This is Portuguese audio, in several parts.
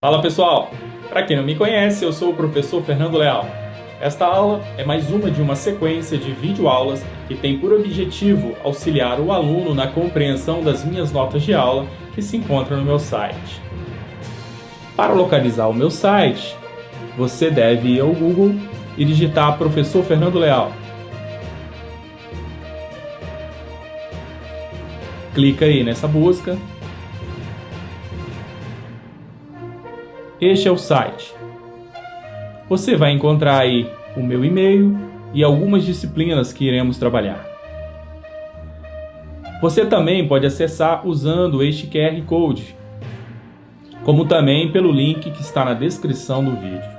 Fala pessoal, para quem não me conhece, eu sou o professor Fernando Leal. Esta aula é mais uma de uma sequência de videoaulas que tem por objetivo auxiliar o aluno na compreensão das minhas notas de aula que se encontram no meu site. Para localizar o meu site, você deve ir ao Google e digitar Professor Fernando Leal. Clica aí nessa busca. Este é o site. Você vai encontrar aí o meu e-mail e algumas disciplinas que iremos trabalhar. Você também pode acessar usando este QR Code, como também pelo link que está na descrição do vídeo.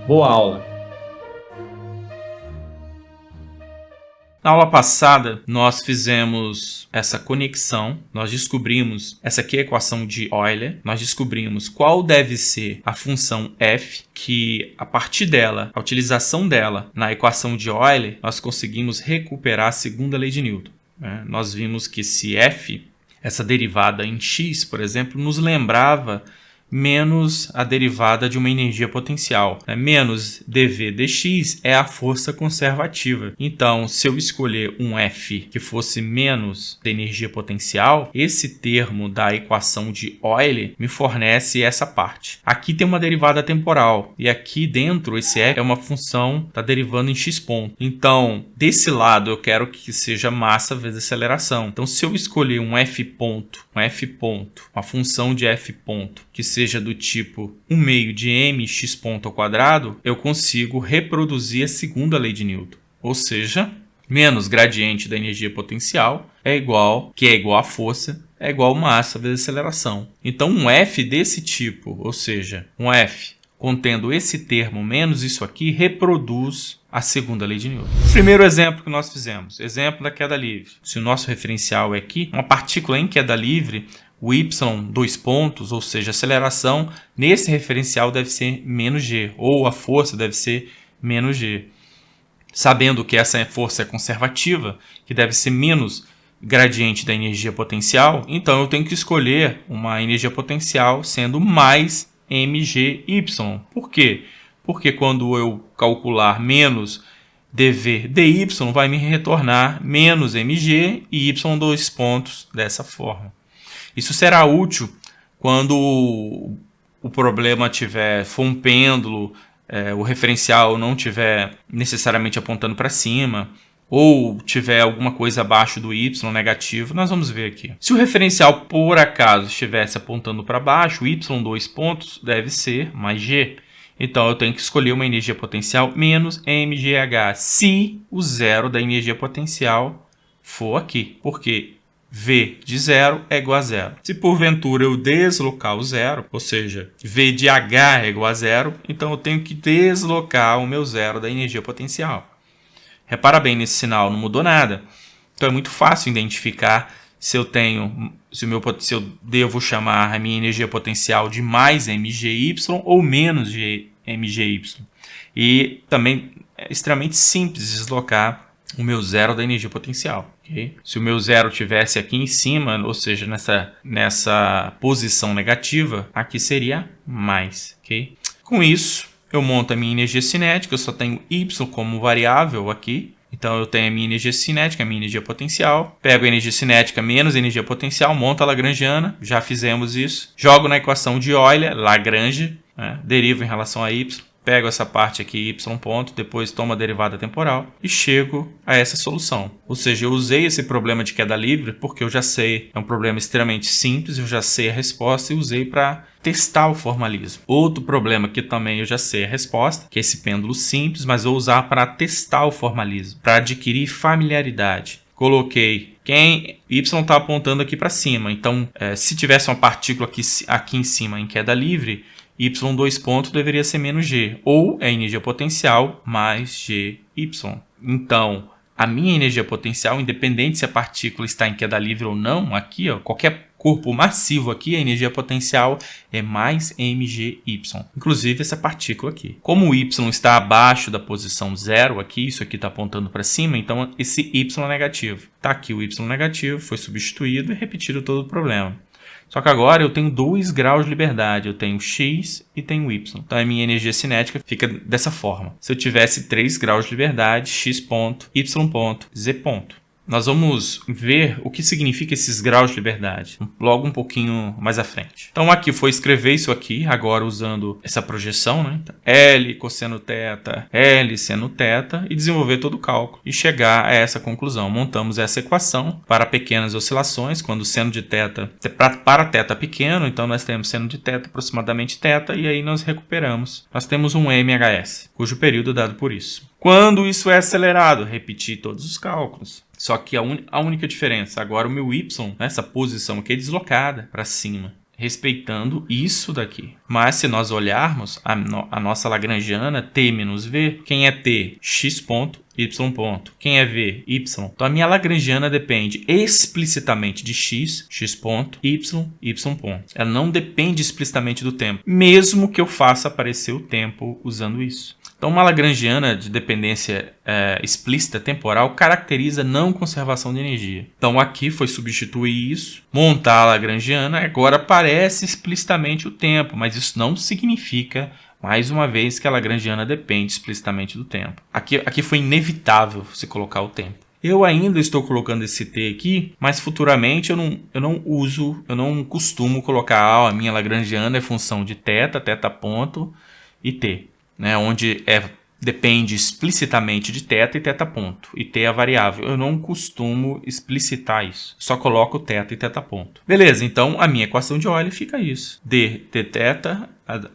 Boa aula! Na aula passada, nós fizemos essa conexão, nós descobrimos essa aqui é a equação de Euler, nós descobrimos qual deve ser a função f, que a partir dela, a utilização dela na equação de Euler, nós conseguimos recuperar a segunda lei de Newton. Nós vimos que se f, essa derivada em x, por exemplo, nos lembrava menos a derivada de uma energia potencial. Menos dv dx é a força conservativa. Então, se eu escolher um F que fosse menos da energia potencial, esse termo da equação de Euler me fornece essa parte. Aqui tem uma derivada temporal e aqui dentro esse F é uma função está derivando em x ponto. Então, desse lado eu quero que seja massa vezes aceleração. Então, se eu escolher um F ponto, uma função de F ponto que seja do tipo 1/2 de mx ponto ao quadrado, eu consigo reproduzir a segunda lei de Newton. Ou seja, menos gradiente da energia potencial que é igual a força, é igual a massa vezes aceleração. Então, um F desse tipo, ou seja, um F contendo esse termo menos isso aqui, reproduz a segunda lei de Newton. Primeiro exemplo que nós fizemos, exemplo da queda livre. Se o nosso referencial é aqui, uma partícula em queda livre, o y, dois pontos, ou seja, a aceleração, nesse referencial deve ser menos g, ou a força deve ser menos g. Sabendo que essa força é conservativa, que deve ser menos gradiente da energia potencial, então eu tenho que escolher uma energia potencial sendo mais mgy. Por quê? Porque quando eu calcular menos dv dy, vai me retornar menos mg e y dois pontos dessa forma. Isso será útil quando o problema for um pêndulo, o referencial não estiver necessariamente apontando para cima, ou tiver alguma coisa abaixo do y negativo, nós vamos ver aqui. Se o referencial por acaso estivesse apontando para baixo, o y dois pontos deve ser mais g. Então eu tenho que escolher uma energia potencial menos mgh, se o zero da energia potencial for aqui. Porque V de zero é igual a zero. Se porventura eu deslocar o zero, ou seja, V de H é igual a zero, então eu tenho que deslocar o meu zero da energia potencial. Repara bem nesse sinal, não mudou nada. Então é muito fácil identificar se eu devo chamar a minha energia potencial de mais mgy ou menos mgy. E também é extremamente simples deslocar o meu zero da energia potencial. Okay? Se o meu zero estivesse aqui em cima, ou seja, nessa posição negativa, aqui seria mais. Okay? Com isso, eu monto a minha energia cinética, eu só tenho y como variável aqui. Então, eu tenho a minha energia cinética, a minha energia potencial. Pego a energia cinética menos a energia potencial, monto a lagrangiana, já fizemos isso. Jogo na equação de Euler, Lagrange, derivo em relação a y. Pego essa parte aqui, y ponto, depois tomo a derivada temporal e chego a essa solução. Ou seja, eu usei esse problema de queda livre porque eu já sei, é um problema extremamente simples, eu já sei a resposta e usei para testar o formalismo. Outro problema que também eu já sei a resposta, que é esse pêndulo simples, mas vou usar para testar o formalismo, para adquirir familiaridade. Coloquei y está apontando aqui para cima, então se tivesse uma partícula aqui em cima em queda livre, y dois pontos deveria ser menos g, ou a energia potencial mais gy. Então, a minha energia potencial, independente se a partícula está em queda livre ou não, aqui, qualquer corpo massivo aqui, a energia potencial é mais mgy. Inclusive essa partícula aqui. Como o y está abaixo da posição zero aqui, isso aqui está apontando para cima, então esse y é negativo. Está aqui o y negativo, foi substituído e repetido todo o problema. Só que agora eu tenho 2 graus de liberdade. Eu tenho x e tenho y. Então a minha energia cinética fica dessa forma. Se eu tivesse 3 graus de liberdade, x ponto, y ponto, z ponto. Nós vamos ver o que significa esses graus de liberdade logo um pouquinho mais à frente. Então aqui foi escrever isso aqui, agora usando essa projeção, né? Então, L cosseno θ, L seno θ, e desenvolver todo o cálculo e chegar a essa conclusão. Montamos essa equação para pequenas oscilações, quando o seno de θ, para θ pequeno, então nós temos seno de θ aproximadamente θ, e aí nós recuperamos. Nós temos um MHS, cujo período é dado por isso. Quando isso é acelerado, repetir todos os cálculos. Só que a única diferença, agora o meu y, essa posição aqui é deslocada para cima, respeitando isso daqui. Mas se nós olharmos a nossa lagrangiana, t menos v, quem é t? X ponto, y ponto. Quem é v? Y. Então a minha lagrangiana depende explicitamente de x, x ponto, y, y ponto. Ela não depende explicitamente do tempo, mesmo que eu faça aparecer o tempo usando isso. Então, uma lagrangiana de dependência explícita temporal caracteriza não conservação de energia. Então, aqui foi substituir isso, montar a lagrangiana, agora aparece explicitamente o tempo, mas isso não significa, mais uma vez, que a lagrangiana depende explicitamente do tempo. Aqui foi inevitável se colocar o tempo. Eu ainda estou colocando esse t aqui, mas futuramente eu não costumo colocar a minha lagrangiana é função de θ, θ ponto e t. Né, onde depende explicitamente de θ e θ ponto, e t é a variável. Eu não costumo explicitar isso, só coloco θ e θ ponto. Beleza, então a minha equação de Euler fica isso. dθ,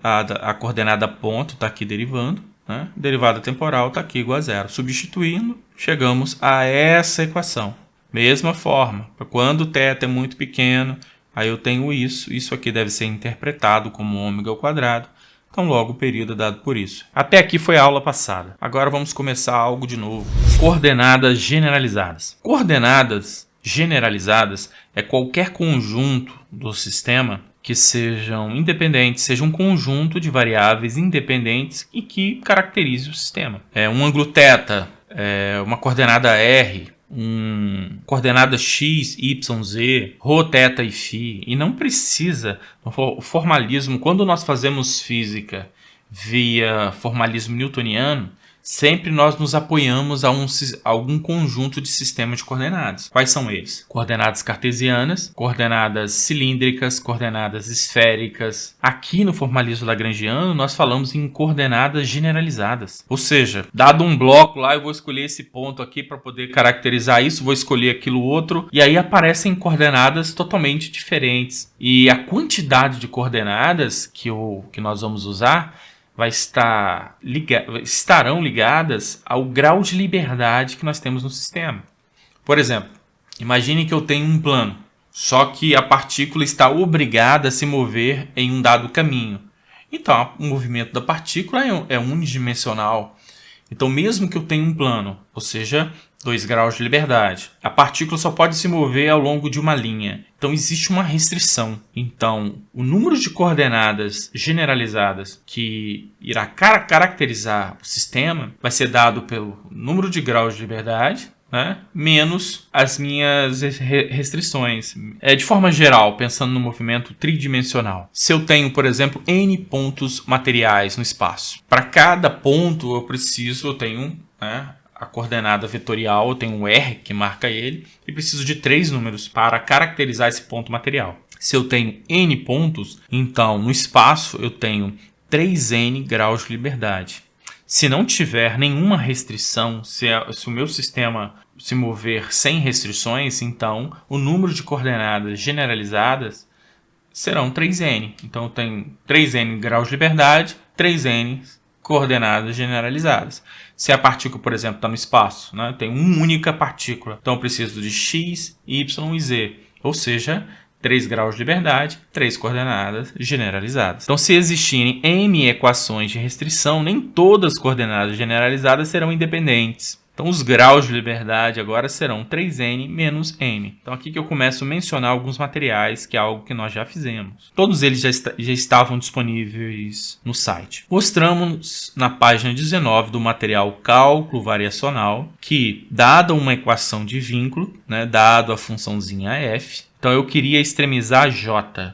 a coordenada ponto está aqui derivando, né? Derivada temporal está aqui igual a zero. Substituindo, chegamos a essa equação. Mesma forma, quando θ é muito pequeno, aí eu tenho isso aqui deve ser interpretado como ômega ao quadrado. Então, logo o período é dado por isso. Até aqui foi a aula passada. Agora vamos começar algo de novo. Coordenadas generalizadas. Coordenadas generalizadas é qualquer conjunto do sistema que sejam independentes, seja um conjunto de variáveis independentes e que caracterize o sistema. Um ângulo θ, uma coordenada r, coordenada x, y, z, ρ, θ e φ, e não precisa, o formalismo, quando nós fazemos física via formalismo newtoniano, sempre nós nos apoiamos a algum conjunto de sistemas de coordenadas. Quais são eles? Coordenadas cartesianas, coordenadas cilíndricas, coordenadas esféricas. Aqui no formalismo lagrangiano, nós falamos em coordenadas generalizadas. Ou seja, dado um bloco lá, eu vou escolher esse ponto aqui para poder caracterizar isso, vou escolher aquilo outro, e aí aparecem coordenadas totalmente diferentes. E a quantidade de coordenadas que nós vamos usar estarão ligadas ao grau de liberdade que nós temos no sistema. Por exemplo, imagine que eu tenho um plano, só que a partícula está obrigada a se mover em um dado caminho. Então, o movimento da partícula é unidimensional. Então, mesmo que eu tenha um plano, ou seja, 2 graus de liberdade, a partícula só pode se mover ao longo de uma linha. Então, existe uma restrição. Então, o número de coordenadas generalizadas que irá caracterizar o sistema vai ser dado pelo número de graus de liberdade, né, menos as minhas restrições. De forma geral, pensando no movimento tridimensional. Se eu tenho, por exemplo, n pontos materiais no espaço, para cada ponto eu tenho a coordenada vetorial, eu tenho um R que marca ele, e preciso de 3 números para caracterizar esse ponto material. Se eu tenho n pontos, então no espaço eu tenho 3n graus de liberdade. Se não tiver nenhuma restrição, se o meu sistema se mover sem restrições, então o número de coordenadas generalizadas serão 3n. Então eu tenho 3n graus de liberdade, 3n coordenadas generalizadas. Se a partícula, por exemplo, está no espaço, né, tem uma única partícula, então eu preciso de x, y e z. Ou seja, 3 graus de liberdade, 3 coordenadas generalizadas. Então, se existirem m equações de restrição, nem todas as coordenadas generalizadas serão independentes. Então, os graus de liberdade agora serão 3n menos m. Então, aqui que eu começo a mencionar alguns materiais, que é algo que nós já fizemos. Todos eles já estavam disponíveis no site. Mostramos na página 19 do material Cálculo Variacional que, dada uma equação de vínculo, né, dado a funçãozinha f, Então eu queria extremizar J.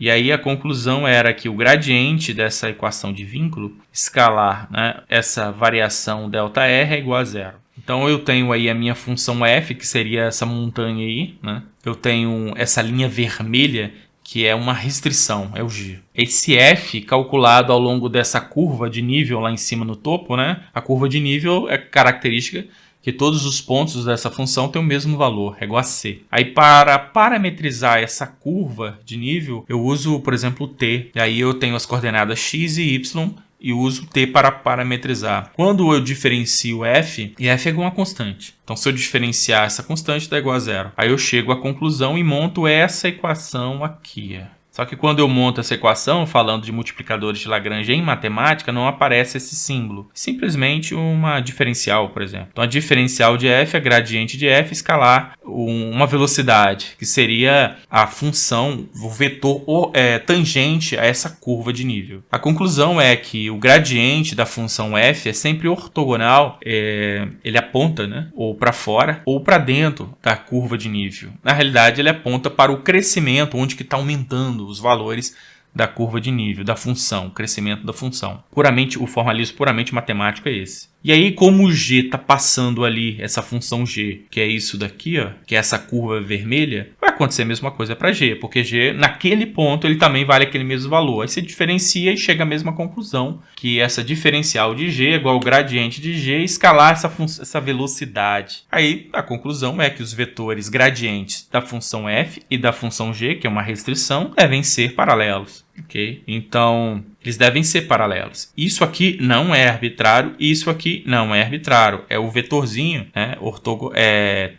E aí a conclusão era que o gradiente dessa equação de vínculo escalar, né, essa variação ΔR é igual a zero. Então eu tenho aí a minha função f, que seria essa montanha aí, né? Eu tenho essa linha vermelha, que é uma restrição, é o G. Esse f calculado ao longo dessa curva de nível lá em cima no topo, né? A curva de nível é característica que todos os pontos dessa função têm o mesmo valor, é igual a c. Aí para parametrizar essa curva de nível, eu uso, por exemplo, o t. E aí eu tenho as coordenadas x e y e uso t para parametrizar. Quando eu diferencio f, e f é igual a uma constante. Então se eu diferenciar essa constante, dá igual a zero. Aí eu chego à conclusão e monto essa equação aqui. Só que quando eu monto essa equação, falando de multiplicadores de Lagrange em matemática, não aparece esse símbolo. Simplesmente uma diferencial, por exemplo. Então, a diferencial de f é gradiente de f escalar uma velocidade, que seria a função, o vetor tangente a essa curva de nível. A conclusão é que o gradiente da função f é sempre ortogonal, ele aponta, né, ou para fora ou para dentro da curva de nível. Na realidade, ele aponta para o crescimento, onde que está aumentando os valores da curva de nível, da função, o crescimento da função. O formalismo puramente matemático é esse. E aí, como o G está passando ali, essa função G, que é isso daqui, ó, que é essa curva vermelha, vai acontecer a mesma coisa para G, porque G, naquele ponto, ele também vale aquele mesmo valor. Aí você diferencia e chega à mesma conclusão, que essa diferencial de G é igual ao gradiente de G escalar essa velocidade. Aí, a conclusão é que os vetores gradientes da função f e da função g, que é uma restrição, devem ser paralelos. Ok? Então, eles devem ser paralelos. Isso aqui não é arbitrário, isso aqui não é arbitrário. É o vetorzinho, né,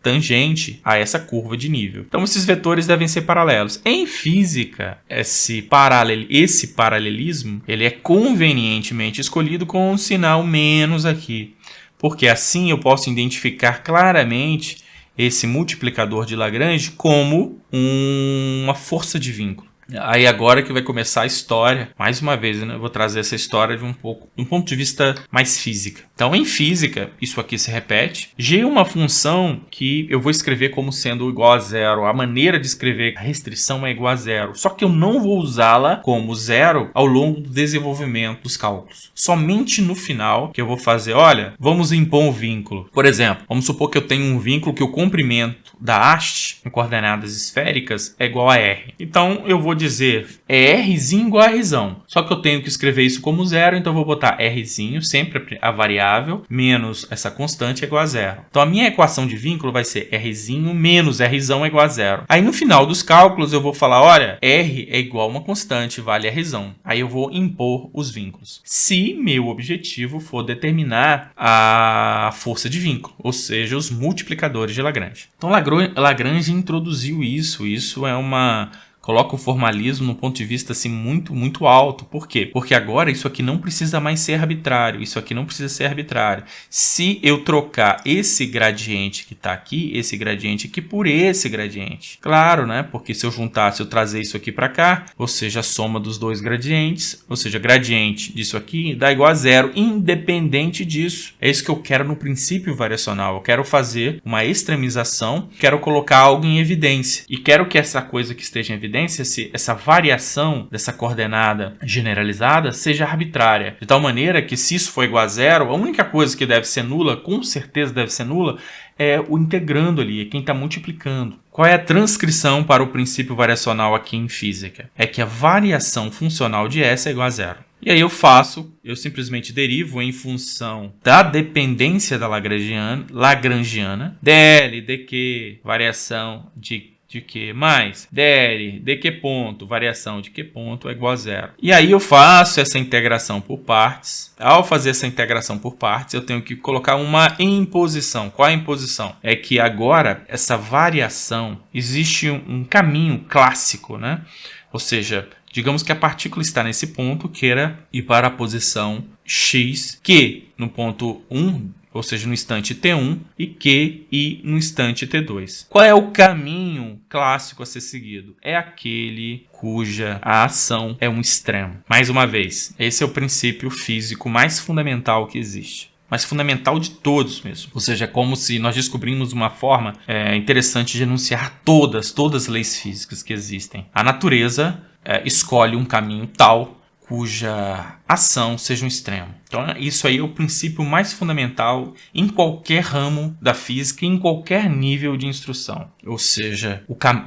tangente a essa curva de nível. Então, esses vetores devem ser paralelos. Em física, esse paralelismo ele é convenientemente escolhido com um sinal menos aqui. Porque assim eu posso identificar claramente esse multiplicador de Lagrange como uma força de vínculo. Aí agora que vai começar a história, mais uma vez, né? Eu vou trazer essa história de um ponto de vista mais física. Então, em física, isso aqui se repete. G é uma função que eu vou escrever como sendo igual a zero. A maneira de escrever a restrição é igual a zero. Só que eu não vou usá-la como zero ao longo do desenvolvimento dos cálculos. Somente no final que eu vou fazer, olha, vamos impor um vínculo. Por exemplo, vamos supor que eu tenho um vínculo que o comprimento da haste em coordenadas esféricas é igual a R. Então, eu vou dizer Rzinho igual a Rzão. Só que eu tenho que escrever isso como zero, então eu vou botar Rzinho, sempre a variável, menos essa constante é igual a zero. Então, a minha equação de vínculo vai ser Rzinho menos Rzão é igual a zero. Aí, no final dos cálculos, eu vou falar, olha, R é igual a uma constante, vale Rzão. Aí, eu vou impor os vínculos. Se meu objetivo for determinar a força de vínculo, ou seja, os multiplicadores de Lagrange. Então, Lagrange introduziu isso. Isso coloca o formalismo num ponto de vista assim, muito, muito alto. Por quê? Porque agora isso aqui não precisa mais ser arbitrário. Isso aqui não precisa ser arbitrário. Se eu trocar esse gradiente que está aqui, esse gradiente aqui, por esse gradiente. Claro, né? Porque se eu trazer isso aqui para cá, ou seja, a soma dos dois gradientes, ou seja, gradiente disso aqui dá igual a zero, independente disso. É isso que eu quero no princípio variacional. Eu quero fazer uma extremização, quero colocar algo em evidência. E quero que essa coisa que esteja em evidência, essa variação dessa coordenada generalizada seja arbitrária. De tal maneira que, se isso for igual a zero, a única coisa que deve ser nula, com certeza deve ser nula, é o integrando ali, é quem está multiplicando. Qual é a transcrição para o princípio variacional aqui em física? É que a variação funcional de S é igual a zero. E aí eu simplesmente derivo em função da dependência da lagrangiana, dl, dq, variação de Q mais dl, dq ponto, variação de Q ponto é igual a zero. E aí eu faço essa integração por partes. Ao fazer essa integração por partes, eu tenho que colocar uma imposição. Qual é a imposição? É que agora, essa variação, existe um caminho clássico, né? Ou seja, digamos que a partícula está nesse ponto, queira ir para a posição x, que no ponto 1, ou seja, no instante t1, e Q e no instante t2. Qual é o caminho clássico a ser seguido? É aquele cuja a ação é um extremo. Mais uma vez, esse é o princípio físico mais fundamental que existe. mas fundamental de todos mesmo. Ou seja, é como se nós descobrimos uma forma interessante de enunciar todas as leis físicas que existem. A natureza escolhe um caminho tal cuja ação seja um extremo. Então, isso aí é o princípio mais fundamental em qualquer ramo da física e em qualquer nível de instrução. Ou seja,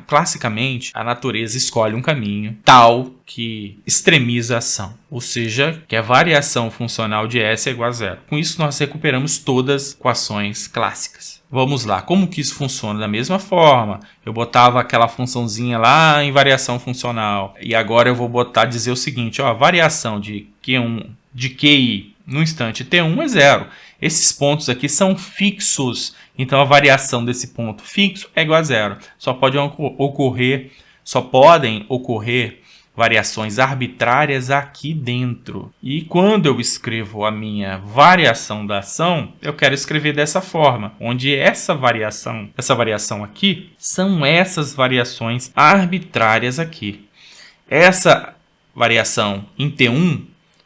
classicamente, a natureza escolhe um caminho tal que extremiza a ação. Ou seja, que a variação funcional de S é igual a zero. Com isso, nós recuperamos todas as equações clássicas. Vamos lá, como que isso funciona? Da mesma forma, eu botava aquela funçãozinha lá em variação funcional. E agora eu vou dizer o seguinte, a variação de Q1 de QI no instante T1 é zero. Esses pontos aqui são fixos, então a variação desse ponto fixo é igual a zero. Só podem ocorrer variações arbitrárias aqui dentro. E quando eu escrevo a minha variação da ação, eu quero escrever dessa forma, onde essa variação aqui, são essas variações arbitrárias aqui. Essa variação em T1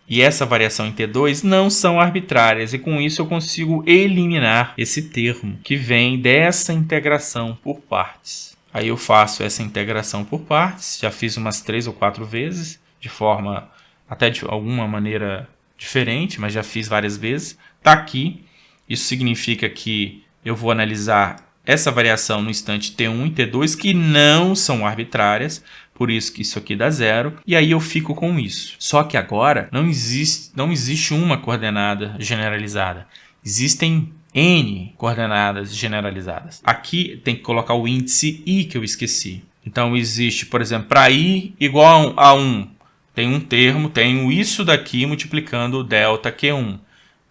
e essa variação em T2 não são arbitrárias, e com isso eu consigo eliminar esse termo que vem dessa integração por partes. Aí eu faço essa integração por partes, já fiz umas 3 ou 4 vezes, de forma até de alguma maneira diferente, mas já fiz várias vezes. Está aqui, isso significa que eu vou analisar essa variação no instante T1 e T2, que não são arbitrárias, por isso que isso aqui dá zero, e aí eu fico com isso. Só que agora não existe uma coordenada generalizada, existem N coordenadas generalizadas. Aqui tem que colocar o índice I que eu esqueci. Então existe, por exemplo, para I igual a 1, tem um termo, tenho isso daqui multiplicando o delta Q1.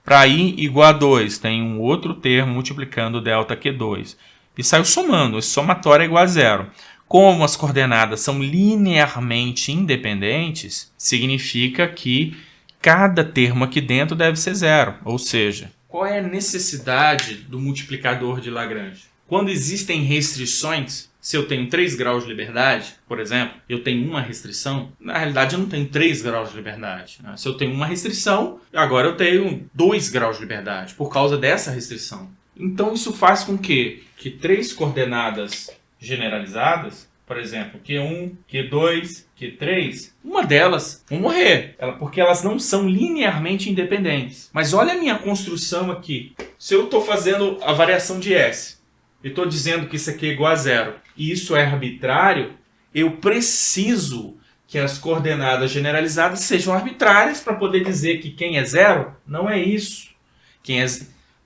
Para I igual a 2, tem um outro termo multiplicando o delta Q2. E saiu somando, esse somatório é igual a zero. Como as coordenadas são linearmente independentes, significa que cada termo aqui dentro deve ser zero. Ou seja, qual é a necessidade do multiplicador de Lagrange? Quando existem restrições, se eu tenho 3 graus de liberdade, por exemplo, eu tenho uma restrição, na realidade eu não tenho 3 graus de liberdade. Né? Se eu tenho uma restrição, agora eu tenho 2 graus de liberdade, por causa dessa restrição. Então isso faz com que 3 coordenadas generalizadas, por exemplo, Q1, Q2, Q3, uma delas vão morrer, porque elas não são linearmente independentes. Mas olha a minha construção aqui. Se eu estou fazendo a variação de S e estou dizendo que isso aqui é igual a zero e isso é arbitrário, eu preciso que as coordenadas generalizadas sejam arbitrárias para poder dizer que quem é zero não é isso.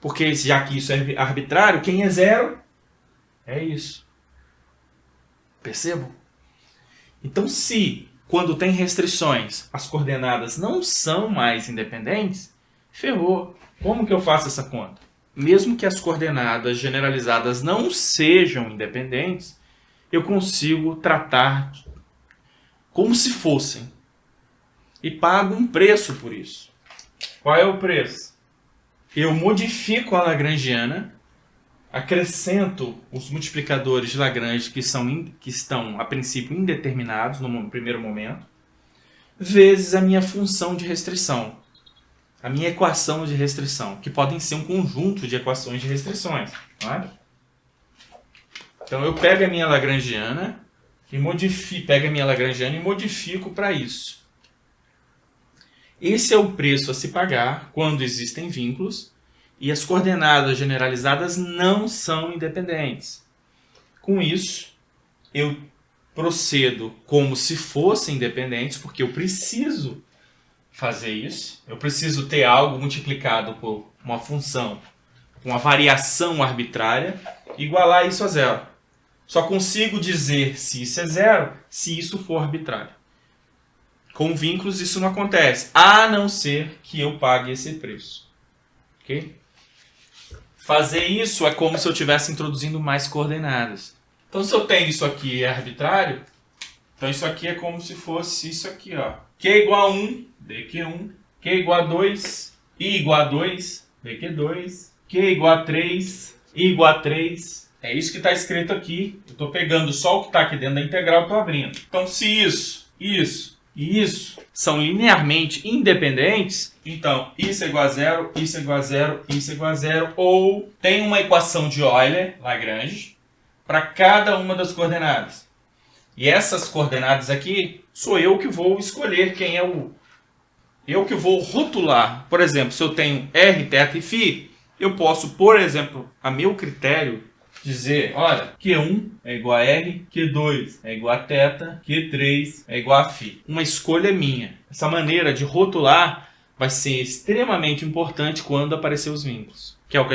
Porque já que isso é arbitrário, quem é zero é isso. Percebam? Então, se quando tem restrições as coordenadas não são mais independentes, ferrou. Como que eu faço essa conta? Mesmo que as coordenadas generalizadas não sejam independentes, eu consigo tratar como se fossem. E pago um preço por isso. Qual é o preço? Eu modifico a lagrangiana, acrescento os multiplicadores de Lagrange que estão a princípio indeterminados no primeiro momento, vezes a minha função de restrição, a minha equação de restrição, que podem ser um conjunto de equações de restrições. Não é? Então eu pego a minha lagrangiana e modifico para isso. Esse é o preço a se pagar quando existem vínculos e as coordenadas generalizadas não são independentes. Com isso, eu procedo como se fossem independentes, porque eu preciso fazer isso. Eu preciso ter algo multiplicado por uma função, uma variação arbitrária, e igualar isso a zero. Só consigo dizer se isso é zero se isso for arbitrário. Com vínculos isso não acontece, a não ser que eu pague esse preço. Ok? Fazer isso é como se eu estivesse introduzindo mais coordenadas. Então, se eu tenho isso aqui é arbitrário, então isso aqui é como se fosse isso aqui, ó. Q igual a 1, dQ1. Q igual a 2, I igual a 2, dQ2. Q igual a 3, I igual a 3. É isso que está escrito aqui. Eu estou pegando só o que está aqui dentro da integral e estou abrindo. Então, se isso e isso são linearmente independentes, então isso é igual a zero, isso é igual a zero, isso é igual a zero, ou tem uma equação de Euler-Lagrange para cada uma das coordenadas. E essas coordenadas aqui, sou eu que vou escolher quem é o... Eu que vou rotular. Por exemplo, se eu tenho R, θ e φ, eu posso, por exemplo, a meu critério, dizer, olha, Q1 é igual a R, Q2 é igual a θ, Q3 é igual a φ. Uma escolha minha. Essa maneira de rotular vai ser extremamente importante quando aparecer os vínculos. Que é o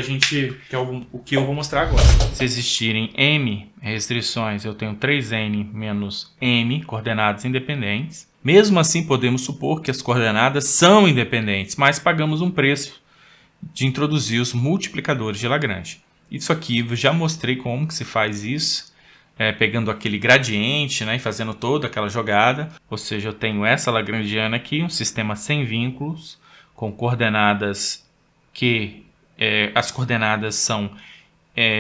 que eu vou mostrar agora. Se existirem M restrições, eu tenho 3N menos M coordenadas independentes. Mesmo assim, podemos supor que as coordenadas são independentes, mas pagamos um preço de introduzir os multiplicadores de Lagrange. Isso aqui eu já mostrei como que se faz isso, pegando aquele gradiente, né, e fazendo toda aquela jogada. Ou seja, eu tenho essa lagrangiana aqui, um sistema sem vínculos, com coordenadas que as coordenadas são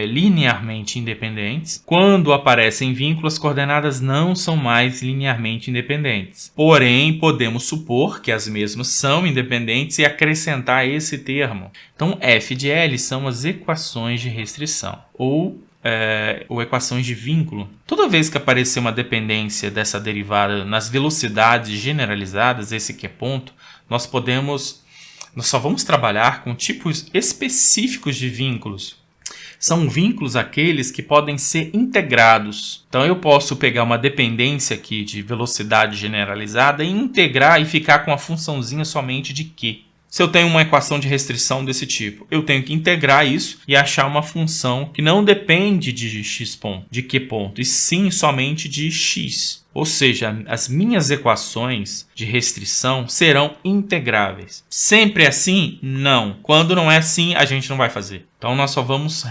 linearmente independentes. Quando aparecem vínculos, as coordenadas não são mais linearmente independentes. Porém, podemos supor que as mesmas são independentes e acrescentar esse termo. Então, f de L são as equações de restrição, ou equações de vínculo. Toda vez que aparecer uma dependência dessa derivada nas velocidades generalizadas, esse que é ponto, nós só vamos trabalhar com tipos específicos de vínculos. São vínculos aqueles que podem ser integrados. Então eu posso pegar uma dependência aqui de velocidade generalizada e integrar e ficar com a funçãozinha somente de Q. Se eu tenho uma equação de restrição desse tipo, eu tenho que integrar isso e achar uma função que não depende de x ponto, de Q ponto, e sim somente de x. Ou seja, as minhas equações de restrição serão integráveis. Sempre assim? Não. Quando não é assim, a gente não vai fazer. Então, nós só vamos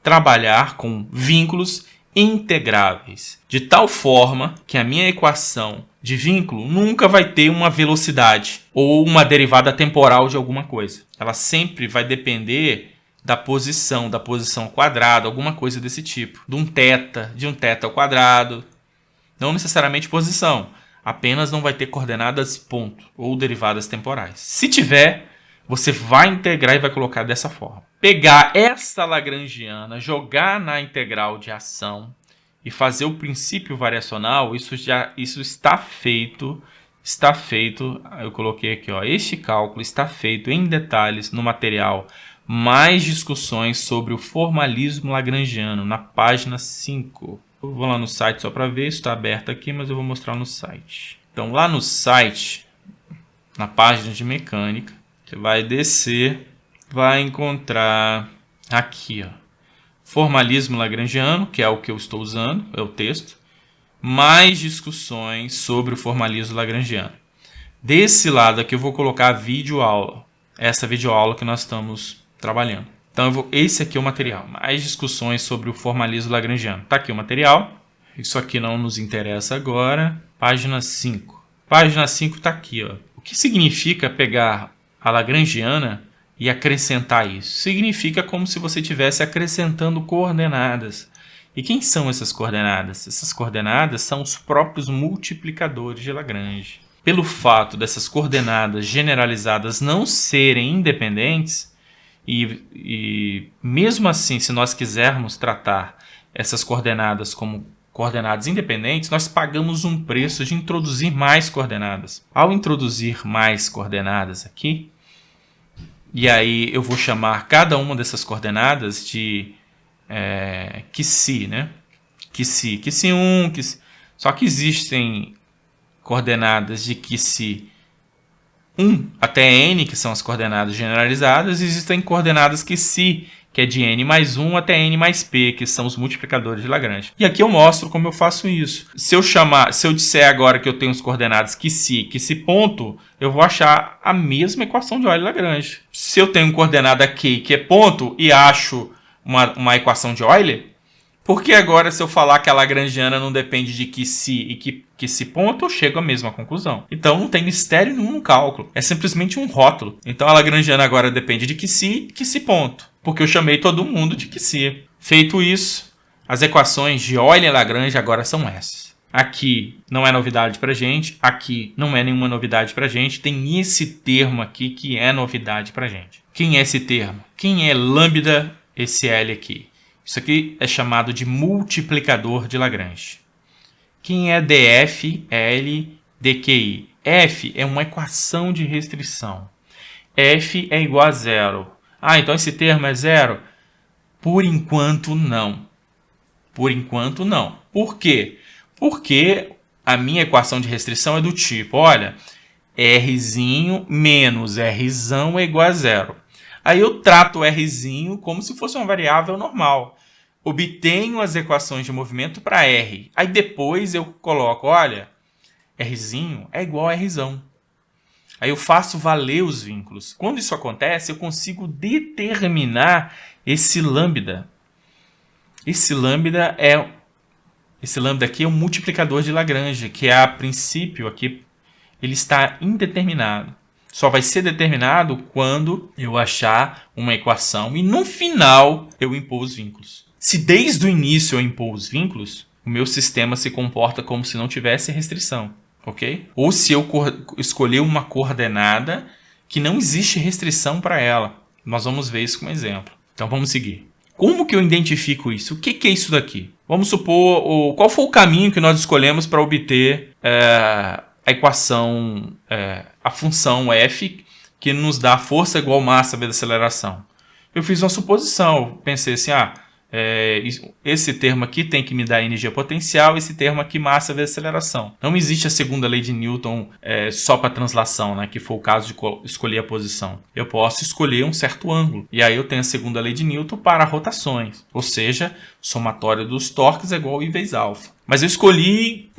trabalhar com vínculos integráveis, de tal forma que a minha equação de vínculo nunca vai ter uma velocidade ou uma derivada temporal de alguma coisa. Ela sempre vai depender da posição ao quadrado, alguma coisa desse tipo. De um θ ao quadrado. Não necessariamente posição, apenas não vai ter coordenadas ponto ou derivadas temporais. Se tiver, você vai integrar e vai colocar dessa forma. Pegar essa lagrangiana, jogar na integral de ação e fazer o princípio variacional, isso está feito. Eu coloquei aqui, ó, este cálculo está feito em detalhes no material Mais Discussões sobre o Formalismo Lagrangiano, na página 5. Eu vou lá no site só para ver, isso está aberto aqui, mas eu vou mostrar no site. Então, lá no site, na página de mecânica, você vai descer, vai encontrar aqui, ó, Formalismo Lagrangiano, que é o que eu estou usando, é o texto, mais discussões sobre o formalismo lagrangiano. Desse lado aqui eu vou colocar a videoaula, essa videoaula que nós estamos trabalhando. Então, esse aqui é o material, mais discussões sobre o formalismo lagrangiano. Está aqui o material, isso aqui não nos interessa agora. Página 5. Página 5 está aqui, ó. O que significa pegar a lagrangiana e acrescentar isso? Significa como se você estivesse acrescentando coordenadas. E quem são essas coordenadas? Essas coordenadas são os próprios multiplicadores de Lagrange. Pelo fato dessas coordenadas generalizadas não serem independentes, e mesmo assim, se nós quisermos tratar essas coordenadas como coordenadas independentes, nós pagamos um preço de introduzir mais coordenadas. Ao introduzir mais coordenadas aqui, e aí eu vou chamar cada uma dessas coordenadas de QC, né? QC1, QC... Só que existem coordenadas de QC 1 até n, que são as coordenadas generalizadas, e existem coordenadas QC, que é de n mais 1 até n mais p, que são os multiplicadores de Lagrange. E aqui eu mostro como eu faço isso. Se eu disser agora que eu tenho as coordenadas QC ponto, eu vou achar a mesma equação de Euler-Lagrange. Se eu tenho coordenada Q, que é ponto, e acho uma equação de Euler, porque agora se eu falar que a lagrangiana não depende de QC e QC ponto, eu chego à mesma conclusão. Então não tem mistério nenhum no cálculo, é simplesmente um rótulo. Então a lagrangiana agora depende de QC e QC ponto, porque eu chamei todo mundo de QC. Feito isso, as equações de Euler-Lagrange agora são essas. Aqui não é novidade para gente, aqui não é nenhuma novidade para gente. Tem esse termo aqui que é novidade para gente. Quem é esse termo? Quem é lambda, esse L aqui? Isso aqui é chamado de multiplicador de Lagrange. Quem é df, L, dqi? F é uma equação de restrição. F é igual a zero. Ah, então esse termo é zero? Por enquanto, não. Por enquanto, não. Por quê? Porque a minha equação de restrição é do tipo, olha, Rzinho menos Rzão é igual a zero. Aí eu trato o Rzinho como se fosse uma variável normal. Obtenho as equações de movimento para R. Aí depois eu coloco, olha, Rzinho é igual a Rzão. Aí eu faço valer os vínculos. Quando isso acontece, eu consigo determinar esse lambda. Esse lambda aqui é um multiplicador de Lagrange, que a princípio aqui ele está indeterminado. Só vai ser determinado quando eu achar uma equação e no final eu impor os vínculos. Se desde o início eu impor os vínculos, o meu sistema se comporta como se não tivesse restrição, ok? Ou se eu escolher uma coordenada que não existe restrição para ela. Nós vamos ver isso como exemplo. Então vamos seguir. Como que eu identifico isso? O que é isso daqui? Vamos supor, qual foi o caminho que nós escolhemos para obter a equação, a função f, que nos dá força igual massa vezes aceleração. Eu fiz uma suposição, pensei assim, esse termo aqui tem que me dar energia potencial, esse termo aqui massa vezes aceleração. Não existe a segunda lei de Newton só para translação, né, que foi o caso de escolher a posição. Eu posso escolher um certo ângulo, e aí eu tenho a segunda lei de Newton para rotações, ou seja, somatório dos torques é igual a I vezes alfa. Mas eu escolhi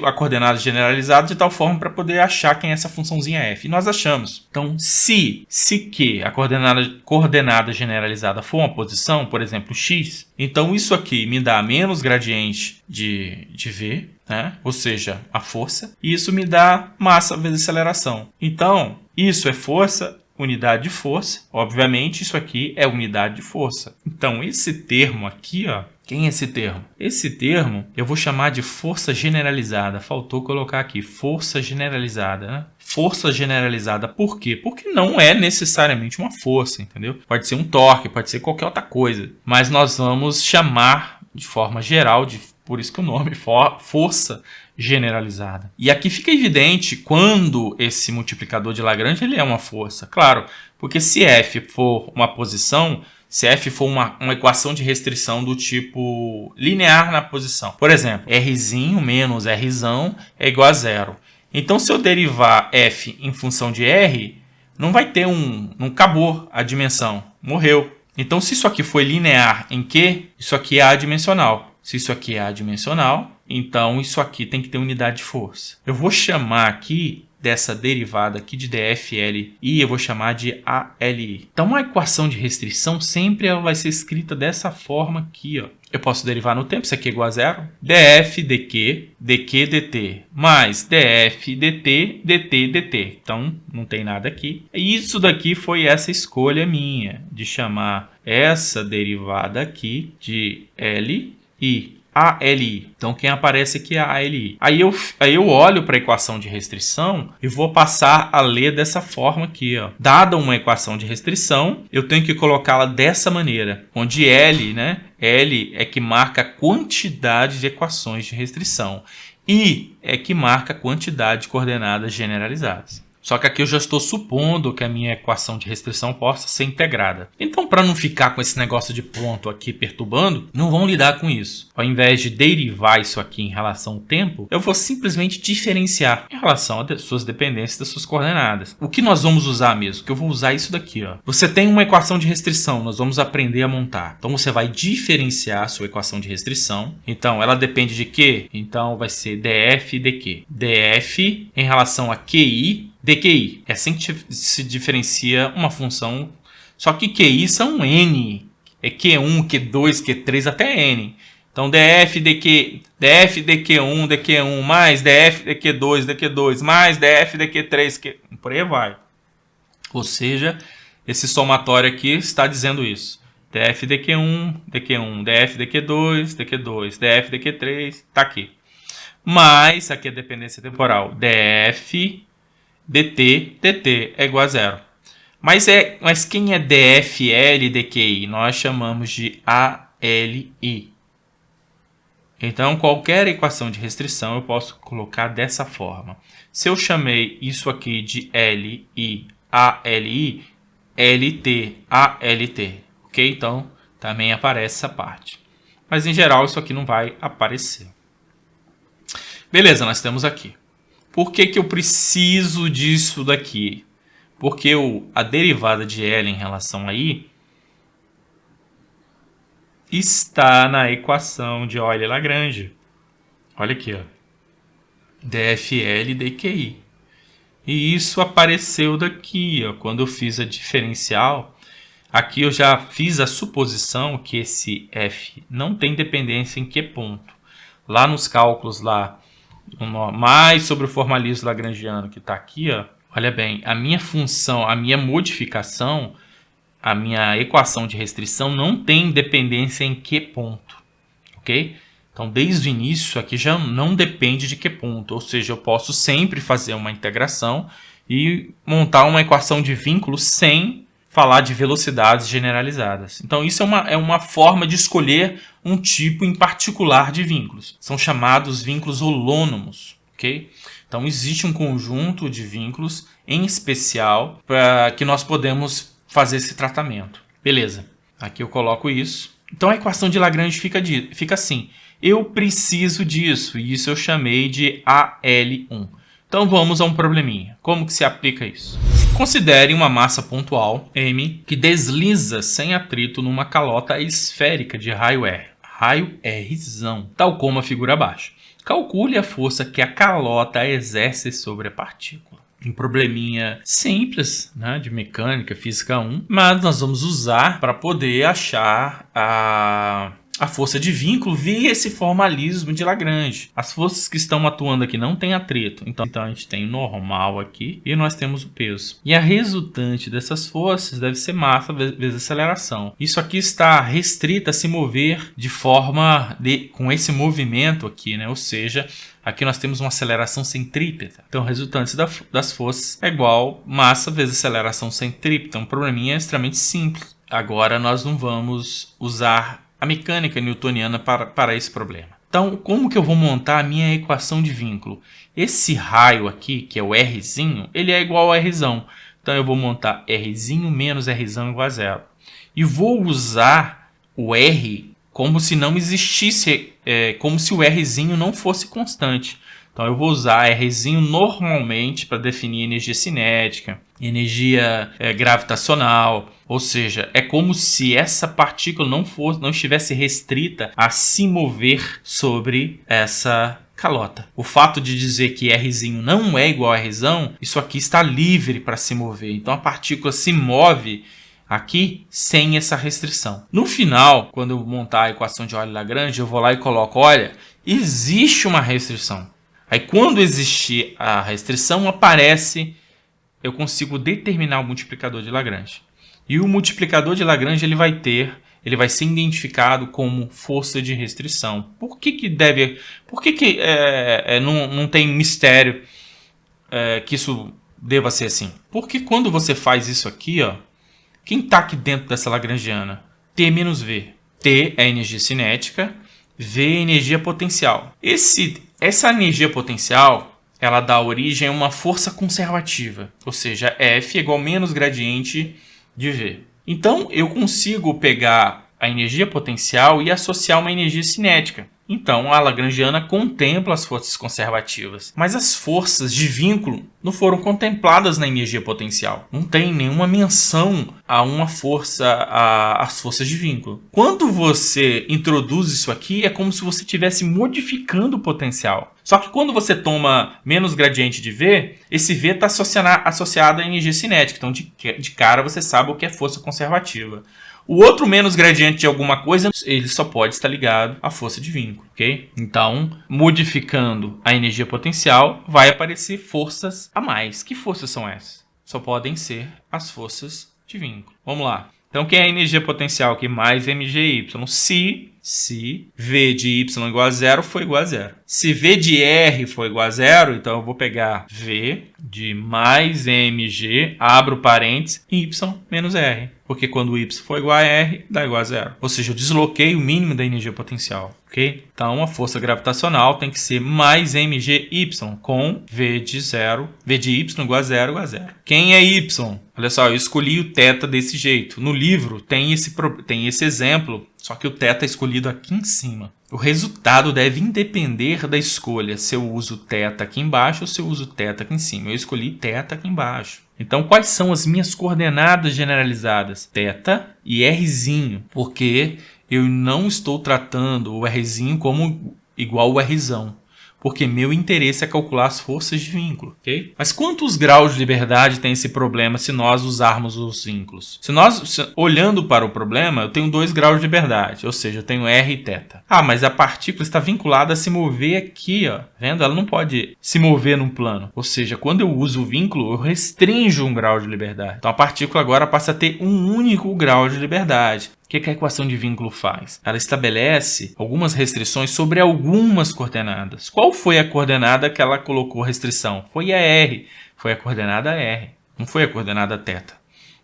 a coordenada generalizada de tal forma para poder achar quem é essa funçãozinha f. E nós achamos. Então, se que a coordenada generalizada for uma posição, por exemplo, x, então isso aqui me dá menos gradiente de v, né? Ou seja, a força, e isso me dá massa vezes aceleração. Então, isso é força, unidade de força. Obviamente, isso aqui é unidade de força. Então, esse termo aqui, quem é esse termo? Esse termo eu vou chamar de força generalizada. Faltou colocar aqui, força generalizada, né? Força generalizada, por quê? Porque não é necessariamente uma força, entendeu? Pode ser um torque, pode ser qualquer outra coisa. Mas nós vamos chamar de forma geral, por isso que o nome força generalizada. E aqui fica evidente quando esse multiplicador de Lagrange ele é uma força. Claro, porque se f for uma posição, se f for uma equação de restrição do tipo linear na posição. Por exemplo, Rzinho menos Rzão é igual a zero. Então, se eu derivar f em função de R, não vai ter não acabou a dimensão, morreu. Então, se isso aqui foi linear em Q, isso aqui é adimensional. Se isso aqui é adimensional, então isso aqui tem que ter unidade de força. Eu vou chamar aqui dessa derivada aqui de dFLi, eu vou chamar de ALI. Então, a equação de restrição sempre ela vai ser escrita dessa forma aqui, Eu posso derivar no tempo, isso aqui é igual a zero. df dq, dq dt, mais df dt, dt dt. Então, não tem nada aqui. Isso daqui foi essa escolha minha, de chamar essa derivada aqui de LI. ALI. Então, quem aparece aqui é a ALI. Aí eu olho para a equação de restrição e vou passar a ler dessa forma aqui. Dada uma equação de restrição, eu tenho que colocá-la dessa maneira, onde L, né? L é que marca a quantidade de equações de restrição. I é que marca a quantidade de coordenadas generalizadas. Só que aqui eu já estou supondo que a minha equação de restrição possa ser integrada. Então, para não ficar com esse negócio de ponto aqui perturbando, não vão lidar com isso. Ao invés de derivar isso aqui em relação ao tempo, eu vou simplesmente diferenciar em relação às suas dependências das suas coordenadas. O que nós vamos usar mesmo? Que eu vou usar isso daqui. Você tem uma equação de restrição, nós vamos aprender a montar. Então, você vai diferenciar a sua equação de restrição. Então, ela depende de quê? Então, vai ser df dq. df em relação a qi, dqi. É assim que se diferencia uma função. Só que qi são n. É q1, q2, q3 até n. Então, df dq1, dq1, mais df dq2, dq2, mais df dq3, por aí vai. Ou seja, esse somatório aqui está dizendo isso. df dq1, dq1, df dq2, dq2, df dq3, tá aqui. Mas, aqui é a dependência temporal, df dt, dt é igual a zero. Mas quem é df, L, dqi? Nós chamamos de ALI. Então, qualquer equação de restrição eu posso colocar dessa forma. Se eu chamei isso aqui de LI, ALI, LT, ALT. Ok? Então, também aparece essa parte. Mas, em geral, isso aqui não vai aparecer. Beleza, nós temos aqui. Por que eu preciso disso daqui? Porque a derivada de L em relação a I está na equação de Euler-Lagrange. Olha aqui, ó. dfL dqi. E isso apareceu daqui, ó, quando eu fiz a diferencial. Aqui eu já fiz a suposição que esse f não tem dependência em que ponto. Lá nos cálculos, lá, mais sobre o formalismo lagrangiano que está aqui, ó, olha bem, a minha função, a minha modificação, a minha equação de restrição não tem dependência em que ponto, ok? Então, desde o início, aqui já não depende de que ponto, ou seja, eu posso sempre fazer uma integração e montar uma equação de vínculo sem falar de velocidades generalizadas. Então, isso é uma forma de escolher um tipo em particular de vínculos. São chamados vínculos holônomos, ok? Então, existe um conjunto de vínculos em especial para que nós podemos fazer esse tratamento. Beleza, aqui eu coloco isso. Então, a equação de Lagrange fica assim. Eu preciso disso, e isso eu chamei de AL1. Então, vamos a um probleminha. Como que se aplica isso? Considere uma massa pontual, M, que desliza sem atrito numa calota esférica de raio R. Raio Rzão, tal como a figura abaixo. Calcule a força que a calota exerce sobre a partícula. Um probleminha simples, né, de mecânica, física 1, mas nós vamos usar para poder achar a força de vínculo via esse formalismo de Lagrange. As forças que estão atuando aqui não têm atrito, então a gente tem o normal aqui e nós temos o peso. E a resultante dessas forças deve ser massa vezes aceleração. Isso aqui está restrita a se mover de forma com esse movimento aqui, né? Ou seja, aqui nós temos uma aceleração centrípeta. Então, a resultante das forças é igual massa vezes aceleração centrípeta. Um probleminha extremamente simples. Agora, nós não vamos usar a mecânica newtoniana para esse problema. Então, como que eu vou montar a minha equação de vínculo? Esse raio aqui, que é o Rzinho, ele é igual a Rzão. Então, eu vou montar Rzinho menos Rzão igual a zero. E vou usar o R como se não existisse, como se o Rzinho não fosse constante. Então, eu vou usar Rzinho normalmente para definir energia cinética, energia gravitacional, ou seja, é como se essa partícula não estivesse restrita a se mover sobre essa calota. O fato de dizer que Rzinho não é igual a Rzão, isso aqui está livre para se mover. Então, a partícula se move aqui sem essa restrição. No final, quando eu montar a equação de Euler-Lagrange, eu vou lá e coloco, olha, existe uma restrição. Aí, quando existir a restrição, eu consigo determinar o multiplicador de Lagrange. E o multiplicador de Lagrange ele vai ser identificado como força de restrição. Por que não tem mistério que isso deva ser assim? Porque quando você faz isso aqui, ó, quem está aqui dentro dessa lagrangiana? T menos V. T é energia cinética, V é energia potencial. Essa energia potencial, ela dá origem a uma força conservativa, ou seja, F é igual a menos gradiente de V. Então, eu consigo pegar a energia potencial e associar uma energia cinética. Então, a lagrangiana contempla as forças conservativas. Mas as forças de vínculo não foram contempladas na energia potencial. Não tem nenhuma menção a uma força, às forças de vínculo. Quando você introduz isso aqui, é como se você estivesse modificando o potencial. Só que quando você toma menos gradiente de V, esse V está associado à energia cinética. Então, de cara, você sabe o que é força conservativa. O outro menos gradiente de alguma coisa, ele só pode estar ligado à força de vínculo, ok? Então, modificando a energia potencial, vai aparecer forças a mais. Que forças são essas? Só podem ser as forças de vínculo. Vamos lá. Então, quem é a energia potencial aqui? Mais mgy. Se V de Y igual a zero, for igual a zero. Se V de R for igual a zero, então eu vou pegar V de mais mg, abro parênteses, Y menos R. Porque quando Y for igual a R, dá igual a zero. Ou seja, eu desloquei o mínimo da energia potencial. Ok? Então, a força gravitacional tem que ser mais mgy com V de Y igual a zero, igual a zero. Quem é Y? Olha só, eu escolhi o θ desse jeito. No livro tem esse exemplo, só que o θ é escolhido aqui em cima. O resultado deve independer da escolha se eu uso θ aqui embaixo ou se eu uso θ aqui em cima. Eu escolhi θ aqui embaixo. Então, quais são as minhas coordenadas generalizadas? θ e Rzinho, porque eu não estou tratando o Rzinho como igual o Rzão, porque meu interesse é calcular as forças de vínculo, ok? Mas quantos graus de liberdade tem esse problema se nós usarmos os vínculos? Olhando para o problema, eu tenho 2 graus de liberdade, ou seja, eu tenho R e θ. Ah, mas a partícula está vinculada a se mover aqui, ó. Vendo? Ela não pode se mover num plano. Ou seja, quando eu uso o vínculo, eu restringo um grau de liberdade. Então a partícula agora passa a ter um único grau de liberdade. O que a equação de vínculo faz? Ela estabelece algumas restrições sobre algumas coordenadas. Qual foi a coordenada que ela colocou restrição? Foi a R. Foi a coordenada R. Não foi a coordenada θ.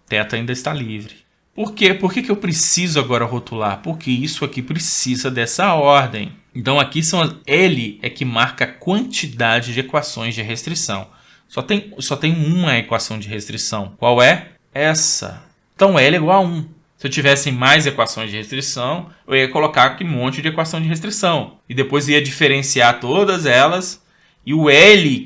θ ainda está livre. Por quê? Por que eu preciso agora rotular? Porque isso aqui precisa dessa ordem. Então aqui L é que marca a quantidade de equações de restrição. Só tem uma equação de restrição. Qual é? Essa. Então L é igual a 1. Se eu tivesse mais equações de restrição, eu ia colocar aqui um monte de equação de restrição. E depois ia diferenciar todas elas. E o L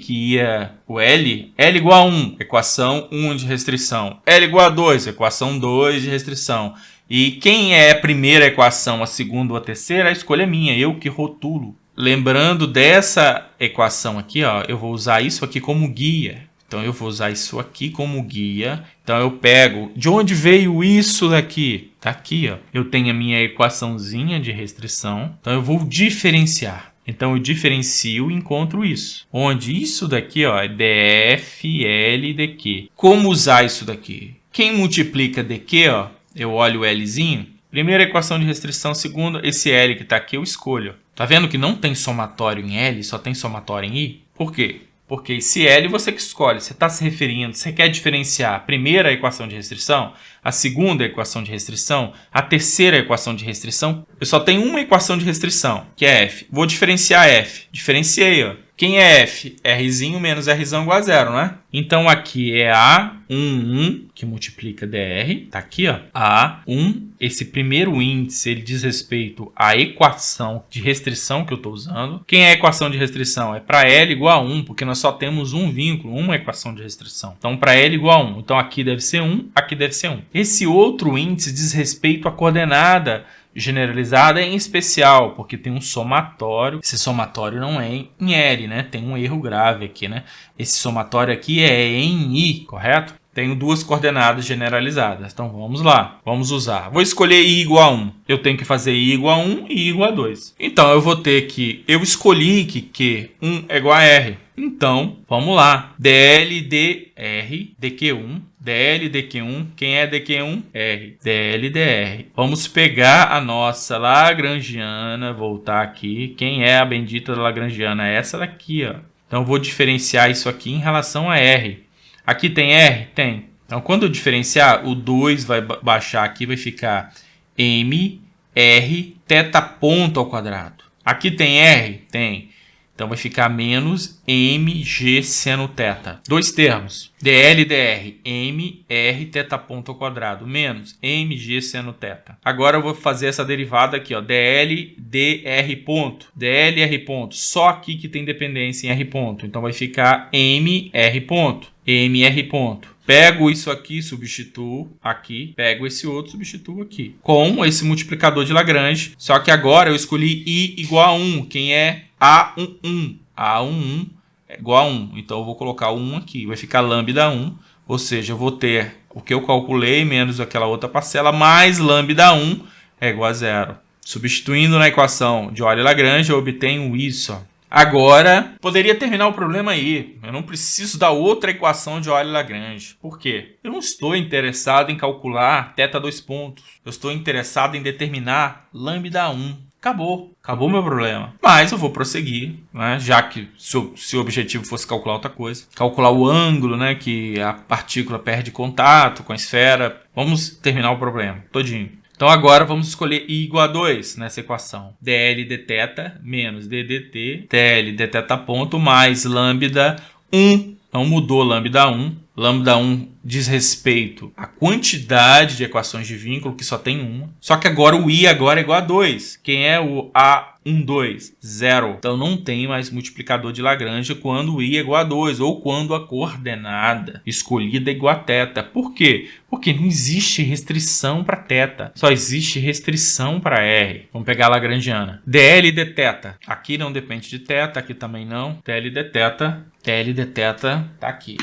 L igual a 1, equação 1 de restrição. L igual a 2, equação 2 de restrição. E quem é a primeira equação, a segunda ou a terceira, a escolha é minha, eu que rotulo. Lembrando dessa equação aqui, ó, eu vou usar isso aqui como guia. Então, eu vou usar isso aqui como guia. Então, eu pego... De onde veio isso daqui? Tá aqui, ó. Eu tenho a minha equaçãozinha de restrição. Então, eu vou diferenciar. Então, eu diferencio e encontro isso. Onde isso daqui, ó, é df, L, dq. Como usar isso daqui? Quem multiplica dq, ó, eu olho o Lzinho. Primeira equação de restrição, segunda, esse L que tá aqui, eu escolho. Tá vendo que não tem somatório em L, só tem somatório em I? Por quê? Porque esse L você que escolhe, você está se referindo, você quer diferenciar a primeira equação de restrição, a segunda equação de restrição, a terceira equação de restrição. Eu só tenho uma equação de restrição, que é F. Vou diferenciar F. Diferenciei, ó. Quem é F? Rzinho menos Rzão igual a zero, não é? Então aqui é A11, que multiplica dr. Tá aqui, ó. A1, esse primeiro índice, ele diz respeito à equação de restrição que eu estou usando. Quem é a equação de restrição? É para L igual a 1, porque nós só temos um vínculo, uma equação de restrição. Então, para L igual a 1. Então, aqui deve ser 1, aqui deve ser 1. Esse outro índice diz respeito à coordenada generalizada em especial, porque tem um somatório. Esse somatório não é em L, né? Tem um erro grave aqui, né? Esse somatório aqui é em I, correto? Tenho duas coordenadas generalizadas. Então, vamos lá. Vamos usar. Vou escolher I igual a 1. Eu tenho que fazer I igual a 1 e I igual a 2. Então, eu vou ter que... Eu escolhi que 1 é igual a R. Então, vamos lá. dl dr dq1. dl dq1. Quem é dq1? R. dl dr. Vamos pegar a nossa lagrangiana. Voltar aqui. Quem é a bendita lagrangiana? Essa daqui, ó. Então, eu vou diferenciar isso aqui em relação a R. Aqui tem R? Tem. Então, quando eu diferenciar, o 2 vai baixar aqui, vai ficar m, r, θ ponto ao quadrado. Aqui tem R? Tem. Então, vai ficar menos mg seno θ. Dois termos. dl dr, m, r, θ ponto ao quadrado, menos mg seno θ. Agora, eu vou fazer essa derivada aqui, ó, dl dr ponto. dl r ponto. Só aqui que tem dependência em r ponto. Então, vai ficar mr ponto. mr ponto. Pego isso aqui, substituo aqui. Pego esse outro, substituo aqui. Com esse multiplicador de Lagrange. Só que agora eu escolhi I igual a 1. Quem é A11? A11 é igual a 1. Então eu vou colocar o 1 aqui. Vai ficar lambda 1. Ou seja, eu vou ter o que eu calculei menos aquela outra parcela. Mais lambda 1 é igual a 0. Substituindo na equação de Euler-Lagrange, eu obtenho isso, ó. Agora, poderia terminar o problema aí. Eu não preciso da outra equação de Euler-Lagrange. Por quê? Eu não estou interessado em calcular θ 2 pontos. Eu estou interessado em determinar λ1. Acabou meu problema. Mas eu vou prosseguir, né? Já que se o objetivo fosse calcular outra coisa. Calcular o ângulo, né? Que a partícula perde contato com a esfera. Vamos terminar o problema todinho. Então agora vamos escolher I igual a 2 nessa equação. dl dθ menos ddt, dl dθ ponto mais lambda 1. Não mudou lambda 1. Lambda 1 diz respeito à quantidade de equações de vínculo, que só tem uma. Só que agora o I agora é igual a 2. Quem é o A12? 0. Então não tem mais multiplicador de Lagrange quando o I é igual a 2 ou quando a coordenada escolhida é igual a θ. Por quê? Porque não existe restrição para θ. Só existe restrição para R. Vamos pegar a lagrangiana. dl dθ. Aqui não depende de θ, aqui também não. dl dθ tá aqui.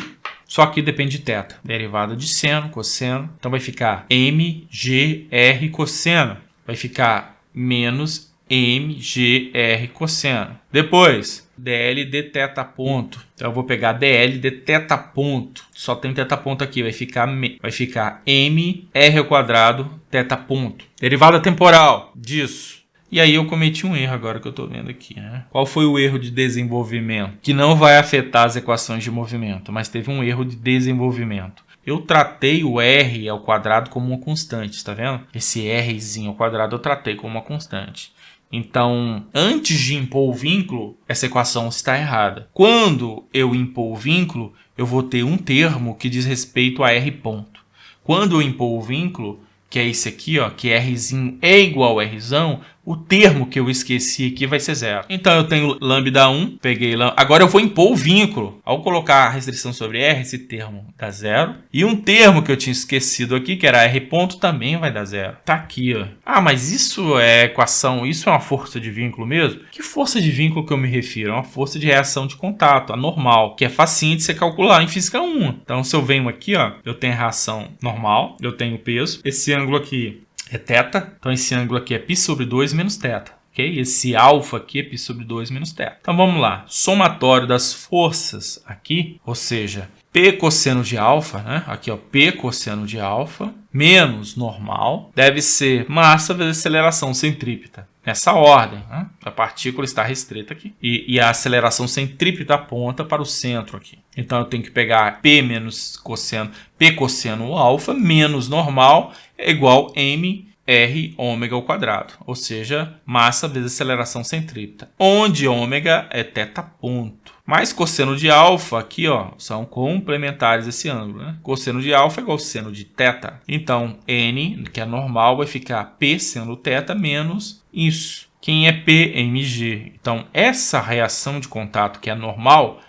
Só que depende de θ. Derivada de seno, cosseno. Então vai ficar mgr cosseno. Vai ficar menos mgr cosseno. Depois, dl dθ ponto. Então eu vou pegar dl dθ ponto. Só tem θ ponto aqui. Vai ficar mr ao quadrado θ ponto. Derivada temporal disso. E aí eu cometi um erro agora que eu estou vendo aqui, né? Qual foi o erro de desenvolvimento? Que não vai afetar as equações de movimento, mas teve um erro de desenvolvimento. Eu tratei o r ao quadrado como uma constante, está vendo? Esse rzinho ao quadrado eu tratei como uma constante. Então, antes de impor o vínculo, essa equação está errada. Quando eu impor o vínculo, eu vou ter um termo que diz respeito a r ponto. Quando eu impor o vínculo, que é esse aqui, ó, que rzinho é igual a rzão, o termo que eu esqueci aqui vai ser 0. Então eu tenho lambda 1, peguei lambda. Agora eu vou impor o vínculo. Ao colocar a restrição sobre R, esse termo dá 0. E um termo que eu tinha esquecido aqui, que era R ponto, também vai dar 0. Tá aqui, ó. Ah, mas isso é equação, isso é uma força de vínculo mesmo? Que força de vínculo que eu me refiro? É uma força de reação de contato, a normal, que é facinho de você calcular em física 1. Então se eu venho aqui, ó, eu tenho a reação normal, eu tenho peso. Esse ângulo aqui é θ, então esse ângulo aqui é π sobre 2 menos θ, ok? Esse alfa aqui é π sobre 2 menos θ. Então vamos lá, somatório das forças aqui, ou seja, P cosseno de alfa, né? Aqui ó, P cosseno de alfa, menos normal, deve ser massa vezes aceleração centrípeta. Nessa ordem, né? A partícula está restrita aqui. E a aceleração centrípeta aponta para o centro aqui. Então eu tenho que pegar P menos cosseno, P cosseno alfa menos normal é igual a mr ômega ao quadrado. Ou seja, massa vezes aceleração centrípeta. Onde ômega é θ ponto. Mais cosseno de alfa aqui, ó, são complementares esse ângulo, né? Cosseno de alfa é igual ao seno de θ. Então, n, que é normal, vai ficar P seno θ menos isso. Quem é P? mg. Então, essa reação de contato que é normal,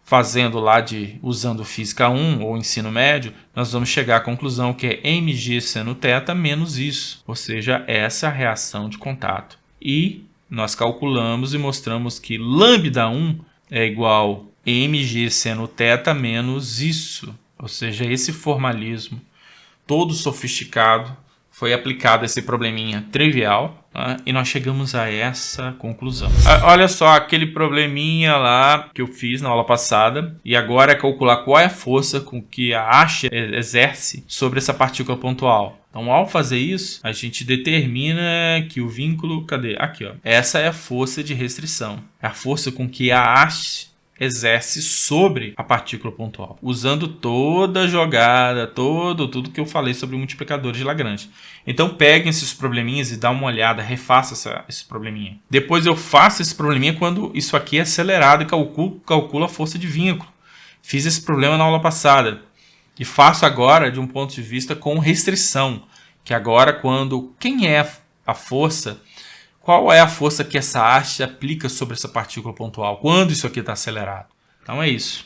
fazendo lá usando física 1 ou ensino médio, nós vamos chegar à conclusão que é mg seno θ menos isso. Ou seja, essa reação de contato. E nós calculamos e mostramos que lambda 1 é igual a mg seno θ menos isso. Ou seja, esse formalismo todo sofisticado foi aplicado a esse probleminha trivial, né? E nós chegamos a essa conclusão. Olha só, aquele probleminha lá que eu fiz na aula passada, e agora é calcular qual é a força com que a haste exerce sobre essa partícula pontual. Então, ao fazer isso, a gente determina que o vínculo... Cadê? Aqui, ó. Essa é a força de restrição. É a força com que a haste exerce sobre a partícula pontual, usando toda a jogada, tudo que eu falei sobre multiplicadores de Lagrange. Então peguem esses probleminhas e dá uma olhada, refaça esse probleminha. Depois eu faço esse probleminha quando isso aqui é acelerado e calculo a força de vínculo. Fiz esse problema na aula passada e faço agora de um ponto de vista com restrição, que agora quem é a força... Qual é a força que essa haste aplica sobre essa partícula pontual quando isso aqui está acelerado? Então é isso.